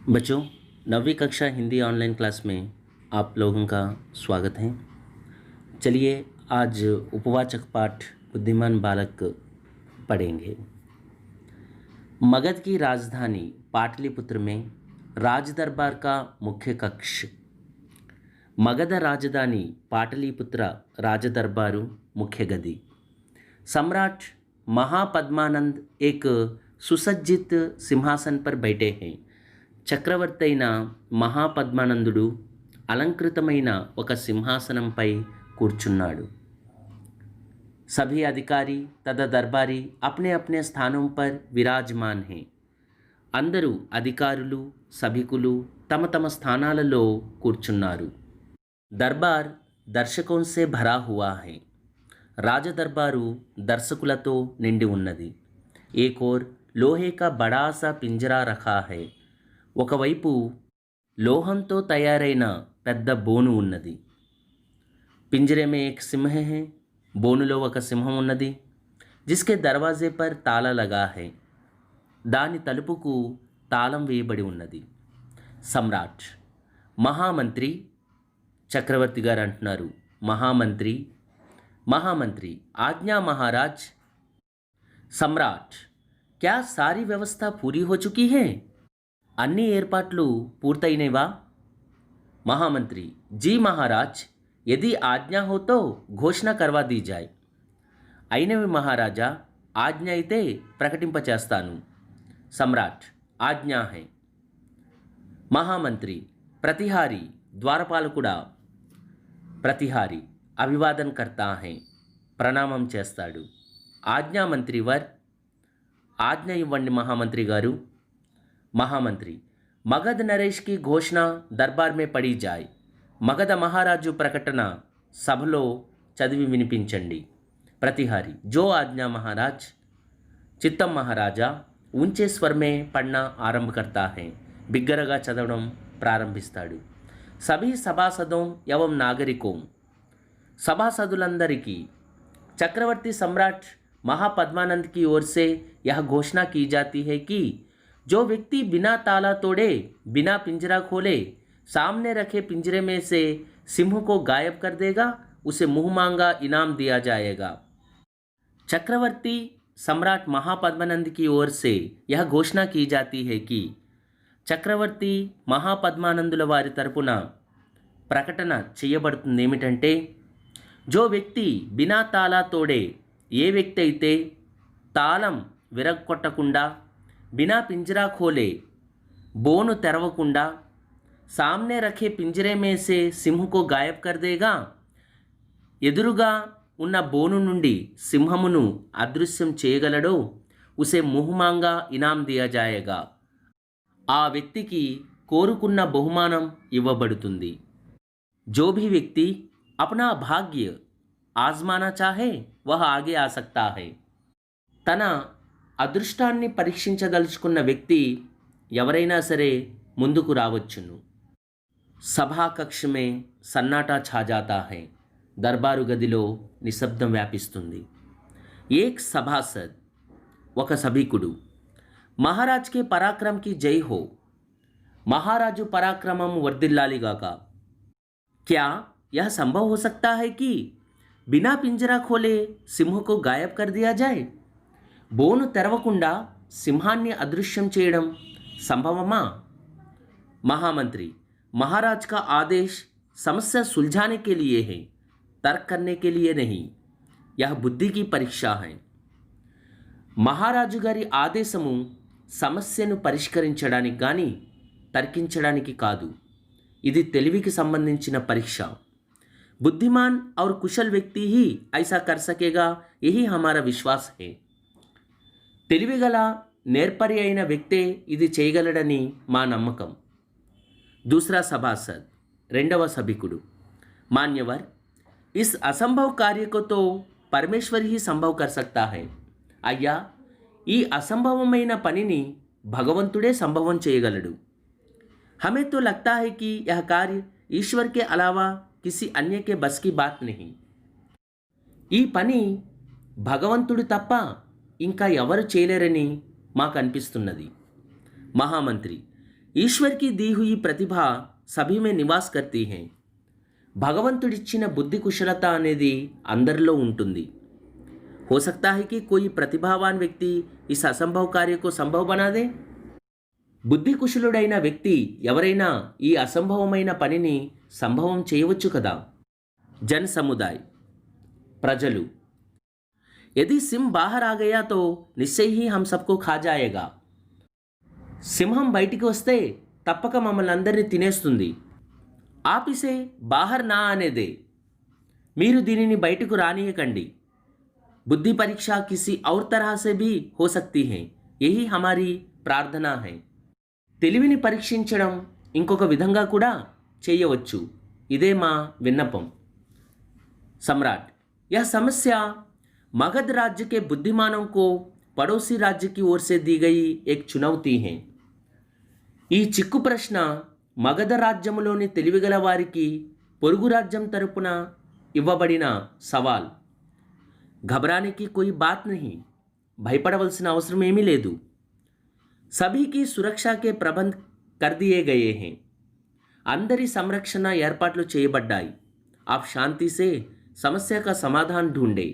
बच्चों, 9वीं कक्षा Hindi online class में आप लोगों का स्वागत है। चलिए आज उपवाचक पाठ बुद्धिमान बालक पढ़ेंगे। मगध की राजधानी पाटलिपुत्र में राज दरबार का मुख्य कक्ष। मगध राजधानी पाटलिपुत्र राज दरबारू मुख्य गदी। सम्राट महापद्मानंद एक सुसज्जित सिंहासन पर बैठे हैं। చక్రవర్తి అయిన మహాపద్మానందుడు అలంకృతమైన ఒక సింహాసనంపై కూర్చున్నాడు। सभी अधिकारी तथा दरबारी अपने अपने स्थानों पर विराजमान हैं। అందరూ అధికారులు సభికులు తమ తమ స్థానాలలో కూర్చున్నారు। दरबार दर्शकों से भरा हुआ है। రాజదర్బారు దర్శకులతో నిండి ఉన్నది। एक और लोहे का बड़ा सा पिंजरा रखा है। ఒకవైపు లోహంతో తయారైన పెద్ద బోను ఉన్నది। पिंजरे में एक सिंह है। బోనులో ఒక సింహం ఉన్నది। जिसके दरवाजे पर ताला लगा है। దాని తలుపుకు తాళం వేయబడి ఉన్నది। సమ్రాట్ మహామంత్రి చక్రవర్తి గారు అంటున్నారు। మహామంత్రి మహామంత్రి आज्ञा महाराज। सम्राट क्या सारी व्यवस्था पूरी हो चुकी है? అన్ని ఏర్పాట్లు పూర్తయినవా? మహామంత్రి जी महाराज, यदि आज्ञा हो तो घोषणा करवा दी जाए। అయినవి మహారాజా, ఆజ్ఞ అయితే ప్రకటింపచేస్తాను। సమ్రాట్ ఆజ్ఞా హై। మహామంత్రి ప్రతిహారి ద్వారపాలకుడా। ప్రతిహారి అభివాదन करता है, ప్రణామం చేస్తాడు। ఆజ్ఞా మంత్రివర్, ఆజ్ఞ ఇవ్వండి మహామంత్రి గారు। महामंत्री मगध नरेश की घोषणा दरबार में पड़ी जाए। मगध महाराजु प्रकटन सभलो चदिवी विनिपिंचंडी। प्रतिहारी जो आज्ञा महाराज। चित्तम महाराजा ऊंचे स्वर में पढ़ना आरंभ करता है। बिग्गरगा चदवడం ప్రారంభిస్తాడు। सभी सभासदों एवं नागरिकों, सभासदुलंदरिकी चक्रवर्ती सम्राट महापद्मानंद की ओर से यह घोषणा की जाती है कि जो व्यक्ति बिना ताला तोड़े बिना पिंजरा खोले सामने रखे पिंजरे में से सिंह को गायब कर देगा, उसे मुंह मांगा इनाम दिया जाएगा। चक्रवर्ती सम्राट महापद्मानंद की ओर से यह घोषणा की जाती है कि చక్రవర్తి మహాపద్మానందుల వారి తరపున ప్రకటన చేయబడుతుంది ఏమిటంటే, జో వ్యక్తి బినా తాలా తోడే, ఏ వ్యక్తి అయితే తాళం విరగొట్టకుండా, बिना पिंजरा खोले बोनु తెరవకుండా, सामने रखे पिंजरे में से सिंह को गायब कर देगा, ఎదురుగా ఉన్న బోను నుండి సింహమును అదృశ్యం చేయగలడో, ఉసే ముహ్మాంగా ఇనాం దియా జాయేగా, ఆ వ్యక్తికి కోరుకున్న బహుమానం ఇవ్వబడుతుంది। जो भी व्यक्ति अपना भाग्य आजमाना चाहे वह आगे आ सकता है। తన అదృష్టాన్ని పరీక్షించదలుచుకున్న వ్యక్తి ఎవరైనా సరే ముందుకు రావచ్చును। సభా కక్ష మే సన్నాటా ఛా జాతా హై। దర్బారు గదిలో నిశ్శబ్దం వ్యాపిస్తుంది। ఏక్ సభాసద్, ఒక సభికుడు। మహారాజ్ కే పరాక్రమ్ కి జై హో, మహారాజు పరాక్రమం వర్ధిల్లాలిగాక। क्या यह संभव हो सकता है कि बिना पिंजरा खोले सिंह को गायब कर दिया जाए? బోను తెరవకుండా సింహాన్ని అదృశ్యం చేయడం సంభవమా? महामंत्री महाराज का आदेश समस्या सुलझाने के लिए है, तर्क करने के लिए नहीं। यह बुद्धि की परीक्षा है। మహారాజు గారి ఆదేశము సమస్యను పరిష్కరించడానికి కానీ తర్కించడానికి కాదు। ఇది తెలివికి సంబంధించిన పరీక్ష। बुद्धिमान और कुशल व्यक्ति ही ऐसा कर सकेगा, यही हमारा विश्वास है। తెలివిగల నేర్పరి అయిన వ్యక్తే ఇది చేయగలడని మా నమ్మకం। दूसरा सभासद, రెండవ సభికుడు। मान्यवर, इस असंभव कार्य को तो परमेश्वर ही संभव कर सकता है। అయ్యా, ఈ అసంభవమైన పనిని భగవంతుడే సంభవం చేయగలడు। हमें तो लगता है कि यह कार्य ईश्वर के अलावा किसी अन्य के बस की बात नहीं। ఈ పని భగవంతుడు తప్ప ఇంకా ఎవరు చేయలేరని మాకు అనిపిస్తున్నది। महामंत्री ईश्वर की दी हुई प्रतिभा सभी में निवास करती है. భగవంతుడిచ్చిన బుద్ధి కుశలత అనేది అందరిలో ఉంటుంది. हो सकता है कि कोई प्रतिभावान व्यक्ति इस असंभव कार्य को संभव बना दे. బుద్ధి కుశలుడైన వ్యక్తి ఎవరైనా ఈ అసంభవమైన పనిని సంభవం చేయవచ్చు కదా. జన్ సముదాయ్ ప్రజలు. यदि सिंह बाहर आ गया तो निश्चय ही हम सबको खा जाएगा. సింహం బయటికి వస్తే తప్పక మమ్మల్ని అందరినీ తినేస్తుంది. आप इसे बाहर ना आने दे. మీరు దీనిని బయటకు రానియకండి. बुद्धि परीक्षा किसी और तरह से भी हो सकती है. यही हमारी प्रार्थना है. తెలివిని పరీక్షించడం ఇంకొక విధంగా కూడా చేయవచ్చు. ఇదే మా విన్నపం. सम्राट यह समस्या मगध राज्य के बुद्धिमानों को पड़ोसी राज्य की ओर से दी गई एक चुनौती है. ఈ చిక్కు ప్రశ్న మగధ రాజ్యములోని తెలివిగల వారికి పొరుగు రాజ్యం తరపున ఇవ్వబడిన సవాల్. घबराने की कोई बात नहीं. భయపడవలసిన అవసరం ఏమీ లేదు. सभी की सुरक्षा के प्रबंध कर दिए गए हैं. అందరి సంరక్షణ ఏర్పాట్లు చేయబడ్డాయి. आप शांति से సమస్య का समाधान ढूंढे.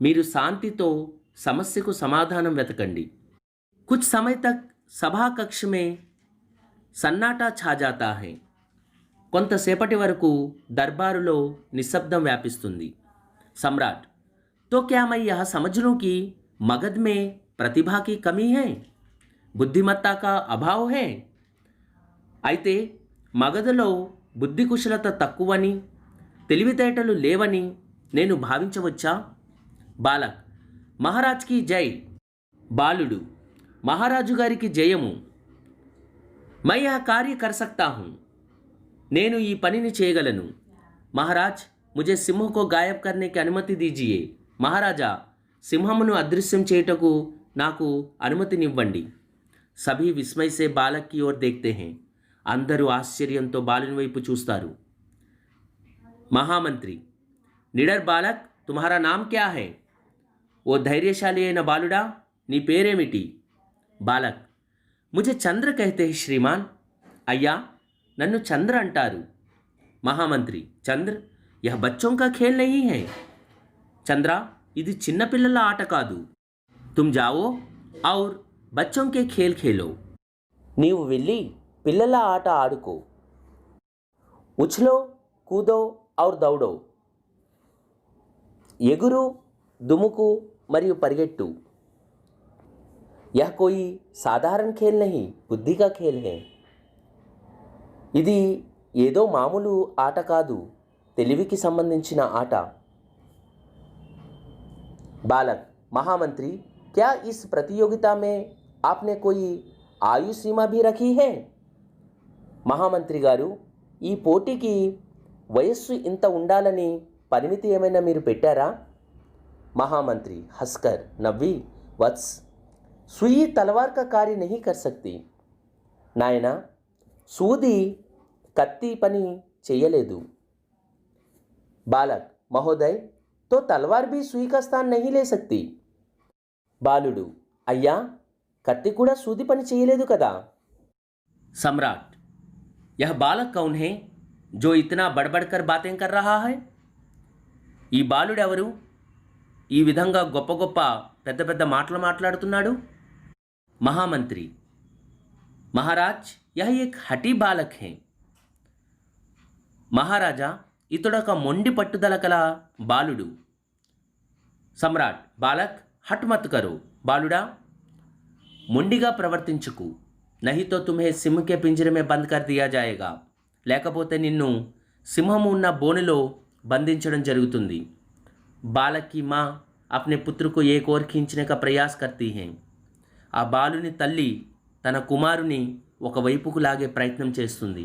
మీరు శాంతితో సమస్యకు సమాధానం వెతకండి. कुछ समय तक सभा कक्ष में సన్నాటా ఛా జాతా హై. కొంతసేపటి వరకు దర్బారులో నిశ్శబ్దం వ్యాపిస్తుంది. सम्राट तो क्या मैं यह समझ लूं कि मगध में प्रतिभा की कमी है, बुद्धिमत्ता का अभाव है. అయితే మగధలో బుద్ధి కుశలత తక్కువని తెలివితేటలు లేవని నేను భావించవచ్చా. బాలక్ మహారాజ్కి జై. బాలుడు మహారాజు గారికి జయము. मैं यह कार्य कर सकता हूँ. నేను ఈ పనిని చేయగలను. మహారాజ్ मुझे सिंह को गायब करने की अनुमति दीजिए. మహారాజా సింహమును అదృశ్యం చేయుటకు నాకు అనుమతినివ్వండి. सभी विस्मय से बालक की ओर देखते हैं. అందరూ ఆశ్చర్యంతో బాలుని వైపు చూస్తారు. महामंत्री निडर बालक तुम्हारा नाम क्या है. ఓ ధైర్యశాలి అయిన బాలుడా నీ పేరేమిటి. బాలక్ मुझे चंद्र कहते हैं श्रीमान. అయ్యా నన్ను చంద్ర అంటారు. महामंत्री चंद्र यह बच्चों का खेल नहीं है. చంద్ర ఇది చిన్నపిల్లల ఆట కాదు. तुम जाओ और बच्चों के खेल खेलो. నీవు వెళ్ళి పిల్లల ఆట ఆడుకో. ఉచ్లో కూదో और దౌడో. ఎగురు దుముకు మరియు పరిగెట్టు. यह कोई సాధారణ खेल नहीं बुद्धि का खेल है. ఇది ఏదో మామూలు ఆట కాదు తెలివికి సంబంధించిన ఆట. बालक महामंत्री क्या इस प्रतियोगिता में आपने कोई आयु सीमा भी रखी है. महामंत्री గారు ఈ పోటీకి వయస్సు ఇంత ఉండాలని పరిమితి ఏమైనా మీరు పెట్టారా. महामंत्री हंसकर नव्वी वत्स सुई तलवार का कार्य नहीं कर सकती. నాయనా సూది కత్తి పని చేయలేదు. बालक महोदय तो तलवार भी सुई का स्थान नहीं ले सकती. బాలుడు అయ్యా కత్తి కూడా సూది పని చేయలేదు కదా. सम्राट यह बालक कौन है जो इतना बड़बड़कर बातें कर रहा है. ఈ బాలుడు ఎవరు ఈ విధంగా గొప్ప గొప్ప పెద్ద పెద్ద మాటలు మాట్లాడుతున్నాడు. महामंत्री महाराज यह एक हठी बालक है. మహారాజా ఇతడొక మొండి పట్టుదల కల బాలుడు. सम्राट बालक हट मत करो. బాలుడా మొండిగా ప్రవర్తించుకు. नहीं तो तुम्हें सिंह के पिंजरे में बंद कर दिया जाएगा. లేకపోతే నిన్ను సింహము ఉన్న బోనులో బంధించడం జరుగుతుంది. बालक की माँ अपने पुत्र को एक ओर खींचने का प्रयास करती हैं. ఆ బాలుని తల్లి తన కుమారుని ఒకవైపుకు లాగే ప్రయత్నం చేస్తుంది.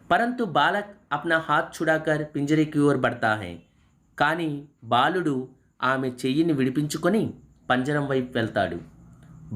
परंतु बालक अपना हाथ छुड़ाकर पिंजरे की ओर बढ़ता है. కానీ బాలుడు ఆమె చెయ్యిని విడిపించుకొని పంజరం వైపు వెళ్తాడు.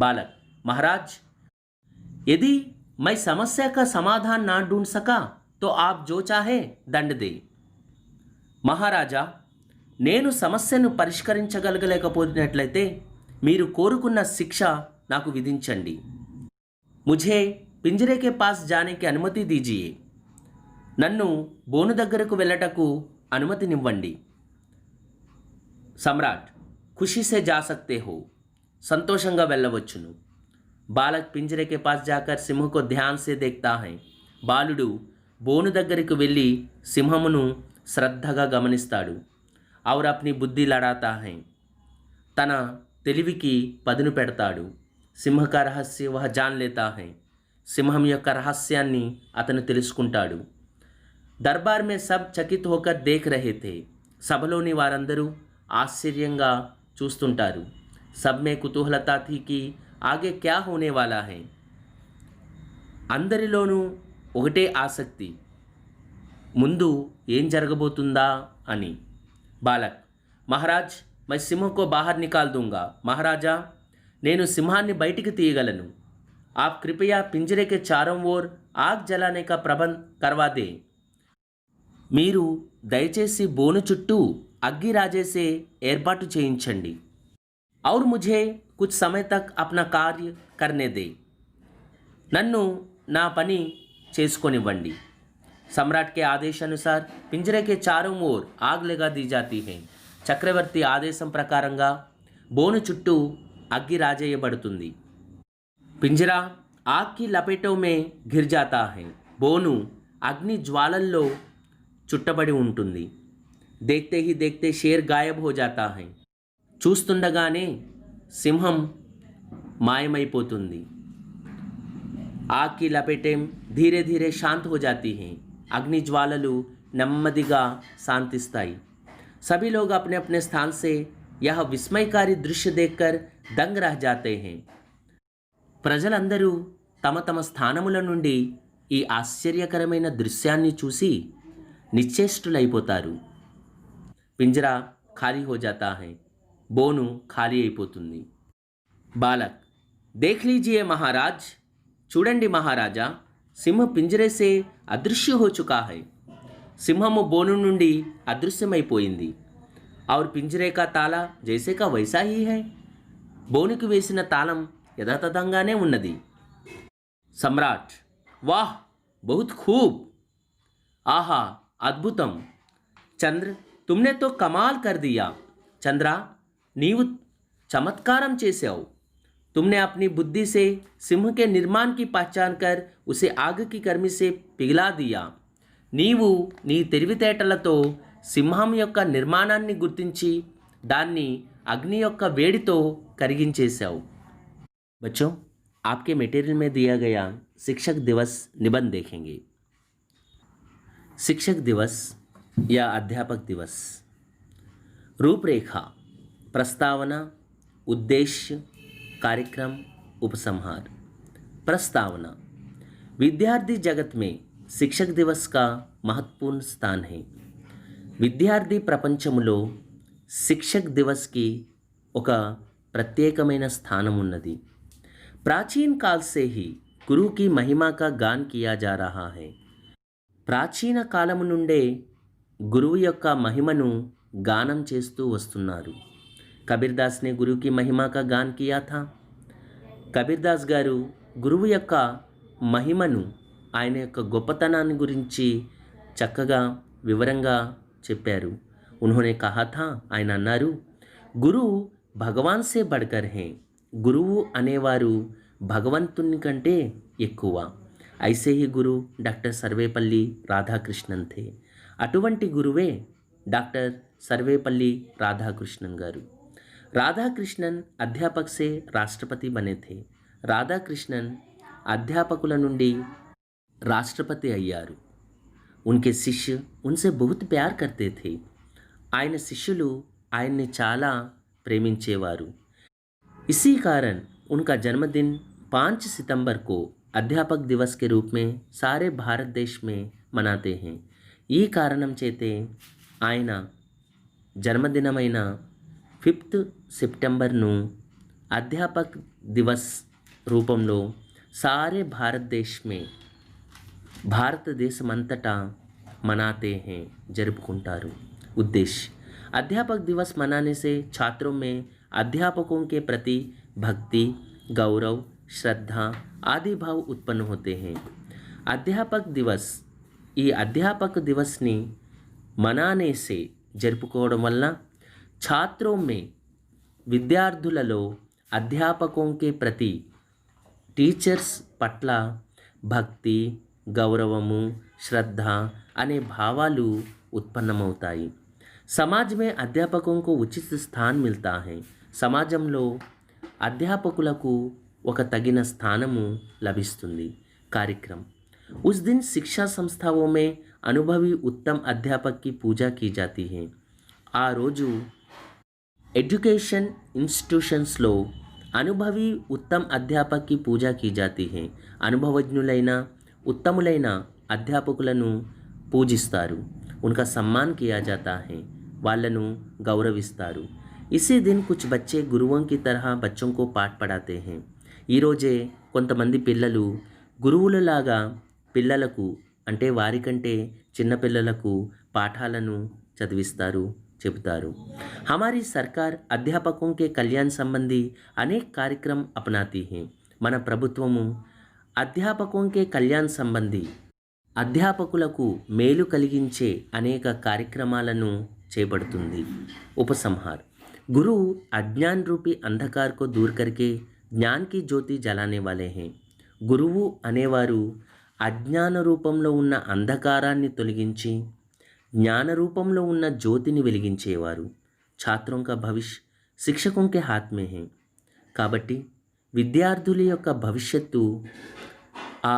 बालक महाराज यदि मैं समस्या का समाधान ना ढूंढ सका तो आप जो चाहे दंड दे. మహారాజా నేను సమస్యను పరిష్కరించగలగలేకపోయినట్లయితే మీరు కోరుకున్న శిక్ష నాకు విధించండి. मुझे पिंजरे के पास जाने की अनुमति दीजिए. నన్ను బోను దగ్గరకు వెళ్ళటకు అనుమతినివ్వండి. సమ్రాట్, ఖుషీ సే जा सकते हो. సంతోషంగా వెళ్ళవచ్చును. బాలక్ पिंजरे के पास जाकर सिंह को ध्यान से देखता है. బాలుడు బోను దగ్గరికి వెళ్ళి సింహమును శ్రద్ధగా గమనిస్తాడు. और अपनी బుద్ధి లడాతా है. తన తెలివికి పదును పెడతాడు. సింహ का रहस्य वह जान लेता है. సింహం యొక్క రహస్యాన్ని అతను తెలుసుకుంటాడు. దర్బార్ మే సబ్ చకిత్ హోకర్ దేఖ్ రహే థే. సభలోని వారందరూ ఆశ్చర్యంగా చూస్తుంటారు. సబ్ మే కుతూహలతా థీ కి ఆగే క్యా హోనే వాలా హై. అందరిలోనూ ఒకటే ఆసక్తి, ముందు ఏం జరగబోతుందా అని. బాలక్, మహారాజ్ మై సింహ కో బాహర్ నికాల్ దూంగా. మహారాజా, నేను సింహాన్ని బయటికి తీయగలను. आप कृपया पिंजरे के चारों ओर आग जलाने का प्रबंध करवा दें. మీరు దయచేసి బోను చుట్టూ అగ్గి రాజేసే ఏర్పాటు చేయించండి. और मुझे कुछ समय तक अपना कार्य करने दे. నన్ను నా పని చేసుకొనివ్వండి. सम्राट के आदेशानुसार पिंजरे के चारों ओर आग लगा दी जाती है. చక్రవర్తి ఆదేశం ప్రకారంగా బోను చుట్టూ అగ్గి రాజేయబడుతుంది. पिंजरा आग की लपेटों में घिर जाता है. బోను అగ్ని జ్వాలల్లో చుట్టబడి ఉంటుంది. देखते ही देखते शेर गायब हो जाता है. చూస్తుండగానే సింహం మాయమైపోతుంది. आग की लपेटें धीरे धीरे शांत हो जाती हैं. అగ్ని జ్వాలలు నెమ్మదిగా శాంతిస్తాయి. सभी लोग अपने अपने स्थान से यह विस्मयकारी दृश्य देखकर दंग रह जाते हैं. ప్రజలందరూ తమ తమ స్థానముల నుండి ఈ ఆశ్చర్యకరమైన దృశ్యాన్ని చూసి నిశ్చేష్టులైపోతారు. పింజరా ఖాళీ హో జాతా హై. బోను ఖాళీ అయిపోతుంది. బాలక్, దేఖ్ లీజియే మహారాజ్. చూడండి మహారాజా, సింహ పింజరే సే అదృశ్య హో చుకా హై. సింహము బోను నుండి అదృశ్యమైపోయింది. और पिंजरे का ताला जैसे का वैसा ही है. బోనుకు వేసిన తాళం యథాతథంగానే ఉన్నది. సమ్రాట్, వాహ్, బహుత్ ఖూబ్. ఆహా, అద్భుతం. చంద్ర, తుమ్నే తో కమాల్ కర్ దియా. చంద్ర, నీవు చమత్కారం చేశావు. तुमने अपनी बुद्धि से सिंह के निर्माण की पहचान कर उसे आग की गर्मी से पिघला दिया. నీవు నీ తెలివితేటలతో సింహం యొక్క నిర్మాణాన్ని గుర్తించి దాన్ని అగ్ని యొక్క వేడితో కరిగించేశావు. बच्चों, आपके मटेरियल में दिया गया शिक्षक दिवस निबंध देखेंगे. शिक्षक दिवस या अध्यापक दिवस. रूपरेखा, प्रस्तावना, उद्देश्य, कार्यक्रम, उपसंहार. प्रस्तावना. विद्यार्थी जगत में शिक्षक दिवस का महत्वपूर्ण स्थान है. విద్యార్థి ప్రపంచములో శిక్షక్ దివస్కి ఒక ప్రత్యేకమైన స్థానం ఉన్నది. प्राचीन काल से ही गुरु की महिमा का गान किया जा रहा है. ప్రాచీన కాలము నుండే గురువు యొక్క మహిమను గానం చేస్తూ వస్తున్నారు. కబీర్దాస్ నే గురు కి మహిమా కా గాన్ కియా థా. కబీర్దాస్ గారు గురువు యొక్క మహిమను, ఆయన యొక్క గొప్పతనాన్ని గురించి చక్కగా వివరంగా చెప్పారు. उन्होंने कहा था, ఆయన అన్నారు, గురు భగవాన్ సే బడ్కర్ హే. గురువు అనేవారు భగవంతుని కంటే ఎక్కువ. ఐసే హీ గురు డాక్టర్ సర్వేపల్లి రాధాకృష్ణన్ థే. అటువంటి గురువే డాక్టర్ సర్వేపల్లి రాధాకృష్ణన్ గారు. రాధాకృష్ణన్ అధ్యాపక్ సే రాష్ట్రపతి బనే థే. రాధాకృష్ణన్ అధ్యాపకుల నుండి రాష్ట్రపతి అయ్యారు. उनके शिष्य उनसे बहुत प्यार करते थे. ఆయన శిష్యులు ఆయన్ని చాలా ప్రేమించేవారు. इसी कारण उनका जन्मदिन 5 सितंबर को अध्यापक दिवस के रूप में सारे भारत देश में मनाते हैं. ఈ కారణం చేతే ఆయన జన్మదినమైన 5th సెప్టెంబర్ను అధ్యాపక్ దివస్ రూపంలో सारे भारत देश में భారతదేశమంతటా मनाते हैं, జరుపుకుంటారు. उद्देश्य. अध्यापक दिवस मनाने से छात्रों में अध्यापकों के प्रति भक्ति, गौरव, श्रद्धा आदि भाव उत्पन्न होते हैं। అధ్యాపక్ దివస్, ఈ అధ్యాపక దివస్ని మనానే సే జరుపుకోవడం వల్ల छात्रों में విద్యార్థులలో అధ్యాపకోं के ప్రతి టీచర్స్ పట్ల భక్తి, గౌరవము, శ్రద్ధ అనే భావాలు ఉత్పన్నమవుతాయి। సమాజ్ మే అధ్యాపకోं को उचित स्थान मिलता है, సమాజంలో అధ్యాపకులకు ఒక తగిన స్థానము లభిస్తుంది। कार्यक्रम, उस दिन शिक्षा संस्थाओं में अनुभवी उत्तम अध्यापक की पूजा की जाती है। आ रोजु एजुकेशन इंस्टीट्यूशंस अनुभवी उत्तम अध्यापक की पूजा की जाती है। अनुभवज्ञुलैన उत्तमुलैన अध्यापकुలను పూజిస్తారు, उनका सम्मान किया जाता है, వాళ్ళను గౌరవిస్తారు। इसी दिन कुछ बच्चे गुरुओं की तरह बच्चों को पाठ पढ़ाते हैं। ఈ రోజే కొంతమంది పిల్లలు గురువులలాగా పిల్లలకు అంటే వారికంటే చిన్నపిల్లలకు పాఠాలను చదివిస్తారు, చెబుతారు। हमारी सरकार अध्यापकों के कल्याण संबंधी अनेक कार्यक्रम अपनाती है। మన ప్రభుత్వము అధ్యాపకోं के कल्याण संबंधी అధ్యాపకులకు మేలు కలిగించే అనేక కార్యక్రమాలను చేపడుతుంది। ఉపసంహార్, गुरु अज्ञान रूपी अंधकार को दूर करके ज्ञान की ज्योति जलाने वाले हैं। गुरुవు అనేవారు అజ్ఞాన రూపంలో ఉన్న అంధకారాన్ని తొలగించి జ్ఞాన రూపంలో ఉన్న జ్యోతిని వెలిగించేవారు। ఛాత్రోं का भविष्य शिक्षकों के हाथ में है, కాబట్టి విద్యార్థుల యొక్క భవిష్యత్తు ఆ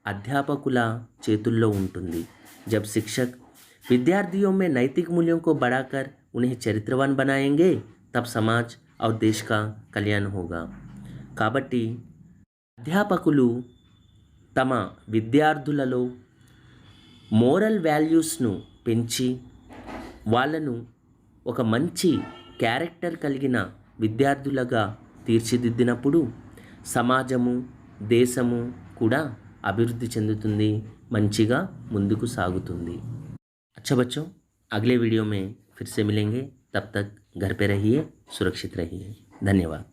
అధ్యాపకుల చేతుల్లో ఉంటుంది। जब शिक्षक विद्यार्थियों में नैतिक मूल्यों को बढ़ाकर उन्हें चरित्रवान बनाएंगे, तब समाज और देश का कल्याण होगा। కాబట్టి అధ్యాపకులు తమ విద్యార్థులలో మోరల్ వాల్యూస్ను పెంచి వాళ్ళను ఒక మంచి క్యారెక్టర్ కలిగిన విద్యార్థులుగా తీర్చిదిద్దినప్పుడు సమాజము, దేశము కూడా అభివృద్ధి చెందుతుంది, మంచిగా ముందుకు సాగుతుంది। अच्छा बच्चों, अगले वीडियो में फिर से मिलेंगे, तब तक घर पे रहिए, सुरक्षित रहिए। धन्यवाद।